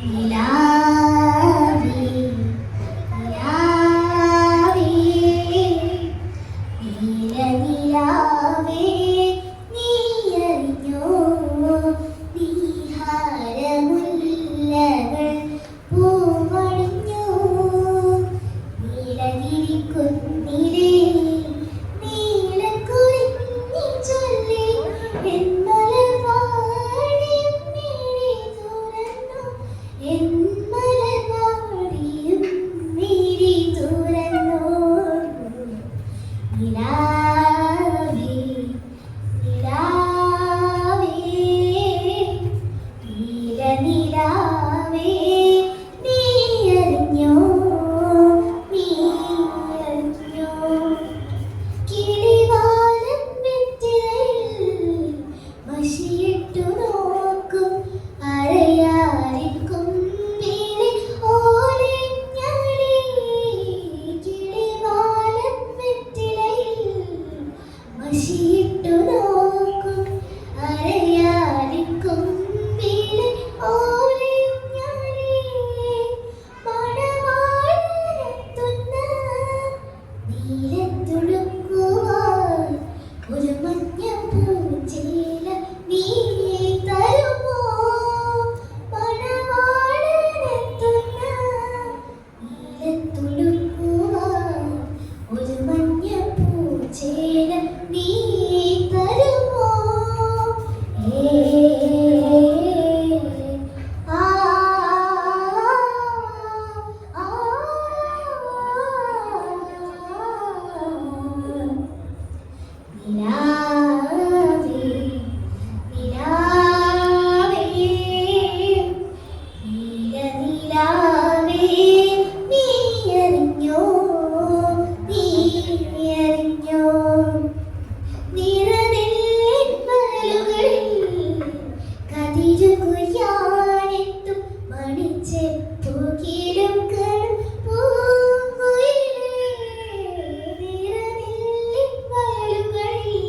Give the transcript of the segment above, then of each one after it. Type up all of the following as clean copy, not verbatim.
നിലാവേ നിലാവേ നീലനിലാവേ നീയറിഞ്ഞോ നീഹാരമുല്ലകൾ പൂവണിഞ്ഞു നീലഗിരിക്കുന്നിലേ നീലക്കുറിഞ്ഞി ചൊല്ലി എന്മലർവാടിയും മിഴി തുറന്നു എന്മലർവാടിയും മിഴി തുറന്നു നിലാവേ നിലാവേ നീലനിലാവേ നീയറിഞ്ഞോ നീയറിഞ്ഞോ കിളിവാലൻ വെറ്റിലയിൽ മഷിയിട്ടു നോക്കും അരയാലിൻ കൊമ്പിലെ ഓലഞ്ഞാലി കിളിവാലൻ വെറ്റിലയിൽ മഷിയിട്ടു നോക്കും അരയാലിൻ കൊമ്പിലെ ഓലഞ്ഞാലി മണവാളനെത്തുന്ന നീലത്തുടുക്കുവാൻ ഒരു മഞ്ഞ പൂഞ്ചേല നീ തരുമോ മണവാളനെത്തുന്ന നീലത്തുടുക്കുവാൻ ഒരു മഞ്ഞ പൂഞ്ചേല നീ തരുമോ ഏ ആ ആ നിലാവേ നിലാവേ നീലനിലാവേ നീയറിഞ്ഞോ നീയറിഞ്ഞോ നിറനെല്ലിൻ മലകളിൽ കതിരു കൊയ്യാനെത്തും മണിച്ചെപ്പുകിലും കടും പൂങ്കുയിലേ നിറനെല്ലിൻ മലകളിൽ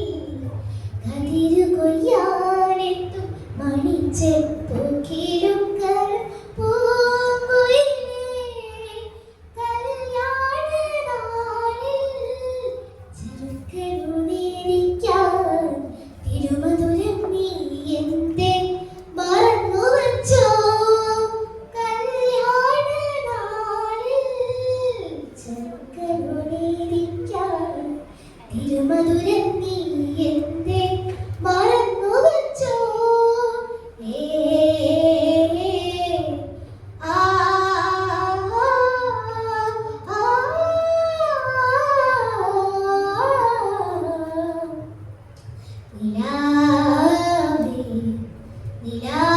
കതിരു കൊയ്യാനെത്തും മണിച്ചെപ്പുകിലും കടും പൂങ്കുയിലേ കല്യാണനാളിൽ ചെറുക്കനുണീരിക്കാൻ തിരുമധുരം നീ എന്തേ മറന്നുവച്ചോ കല്യാണനാളിൽ ചെറുക്കനുണീരിക്കാൻ തിരുമധുരം നീ എന്തേ മറന്നുവച്ചോ ഏ ആ ആ നിലാവേ നിലാവേ